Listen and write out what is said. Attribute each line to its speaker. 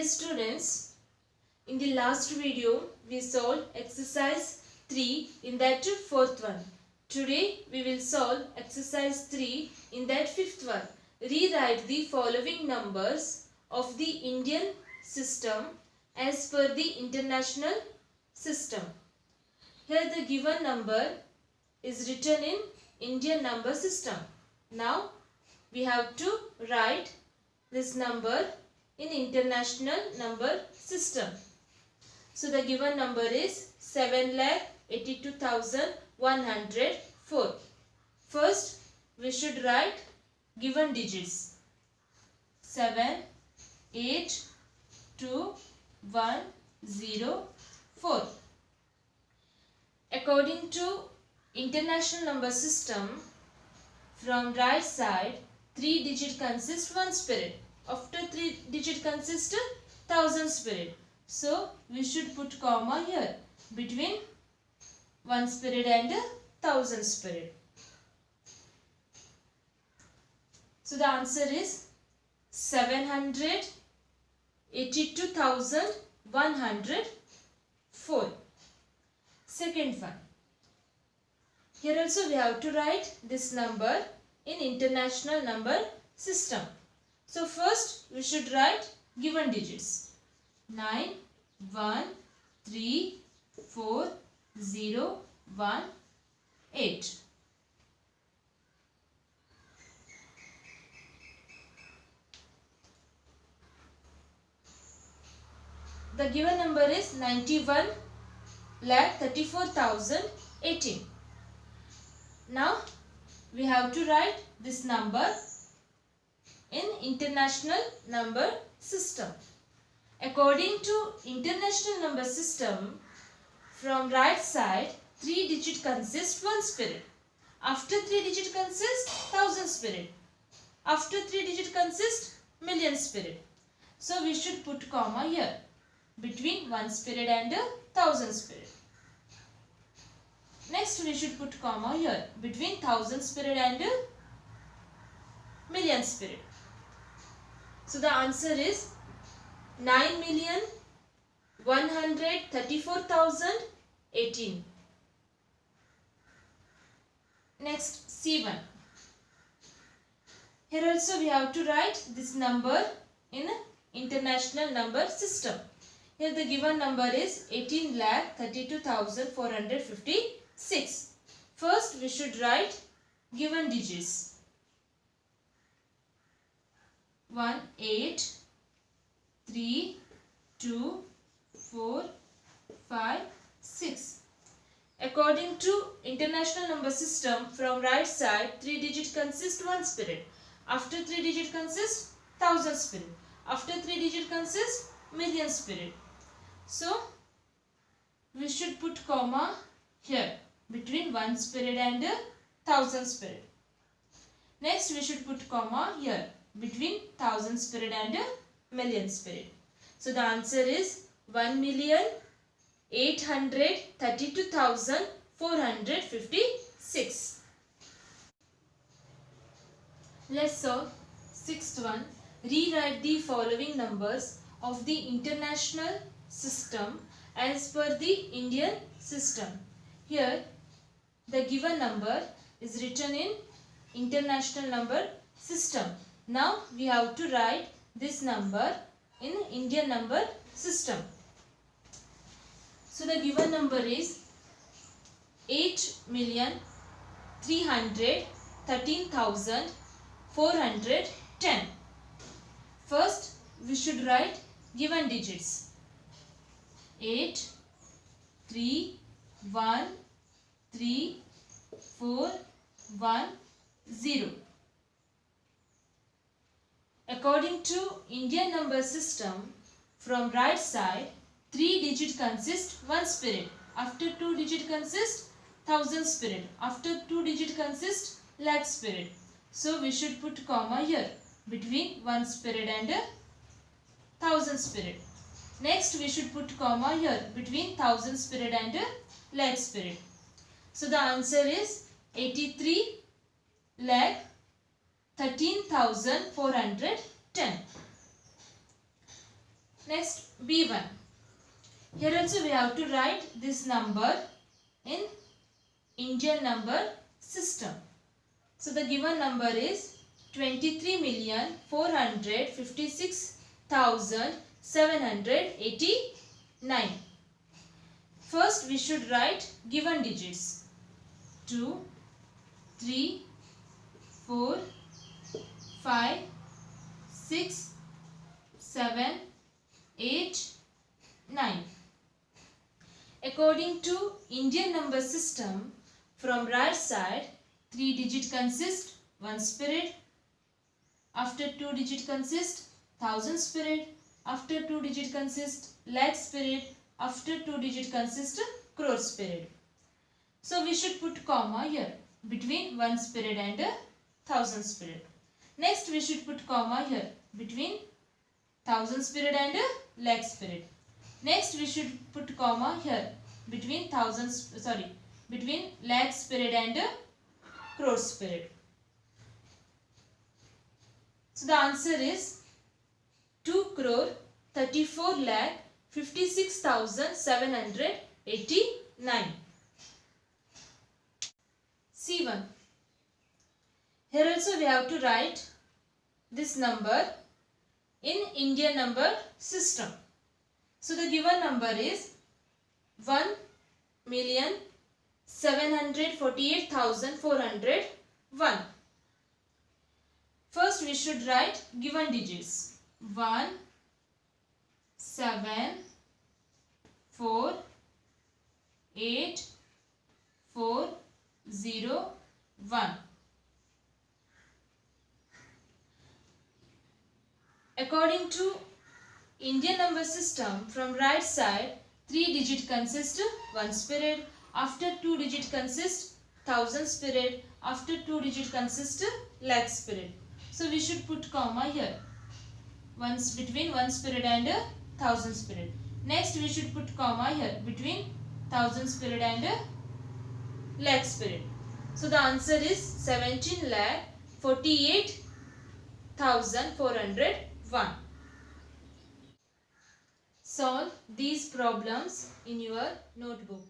Speaker 1: students, in the last video we solved exercise 3 in that fourth one. Today we will solve exercise 3 in that fifth one. Rewrite the following numbers of the Indian system as per the international system. Here the given number is written in Indian number system. Now we have to write this number in international number system. So the given number is 7,82,104. First we should write given digits 7, 8, 2, 1, 0, 4. According to international number system, from right side 3 digit consists 1 spirit. After 3 digit consists 1000 spirit. So we should put comma here between 1 spirit and 1000 spirit. So the answer is 782,104. Second one. Here also we have to write this number in international number system. So first we should write given digits 9, 1, 3, 4, 0, 1, 8. The given number is 91,34,018. Now we have to write this number in international number system. According to international number system, from right side 3 digit consists 1 spirit. After 3 digit consists 1000 spirit. After 3 digit consists million spirit. So we should put comma here between 1 spirit and 1000 spirit. Next we should put comma here between 1000 spirit and million spirit. So the answer is 9,134,018. Next C1. Here also we have to write this number in international number system. Here the given number is 18,32,456. First we should write given digits 1, 8, 3, 2, 4, 5, 6. According to international number system, from right side 3 digit consists 1 spirit. After 3 digit consists 1000 spirit. After 3 digit consists million spirit. So we should put comma here between 1 spirit and 1000 spirit. Next we should put comma here between 1000 spirit and million spirit. So the answer is 1,832,456. Let's solve sixth one. Rewrite the following numbers of the international system as per the Indian system. Here the given number is written in international number system. Now we have to write this number in Indian number system. So the given number is 8,313,410. First we should write given digits 8, 3, 1, 3, 4, 1, 0. According to Indian number system, from right side 3 digit consists 1 spirit. After 2 digit consists 1000 spirit. After 2 digit consists lakh spirit. So we should put comma here between 1 spirit and 1000 spirit. Next we should put comma here between 1000 spirit and lakh spirit. So the answer is 83 lakh 13,410. Next B1. Here also we have to write this number in Indian number system. So the given number is 23,456,789. First we should write given digits. 2, 3, 4, 5, 6, 7, 8, 9. According to Indian number system, from right side 3 digit consist 1 spirit. After 2 digit consist 1000 spirit. After 2 digit consist lakh spirit. After 2 digit consist crore spirit. So we should put comma here between 1 spirit and 1000 spirit. Next we should put comma here between 1000 spirit and lakh spirit. Next we should put comma here between between lakh spirit and crore spirit. So the answer is 2,34,56,789. C1. Here also we have to write this number in Indian number system. So the given number is 1,748,401. First we should write given digits. 1, 7, 4, 8, 4, 0, 1. According to Indian number system, from right side 3 digit consist 1 spirit. After 2 digit consist 1000 spirit. After 2 digit consist lakh spirit. So we should put comma here between 1 spirit and 1000 spirit. Next we should put comma here between 1000 spirit and lakh spirit. So the answer is 17,48,401. Solve these problems in your notebook.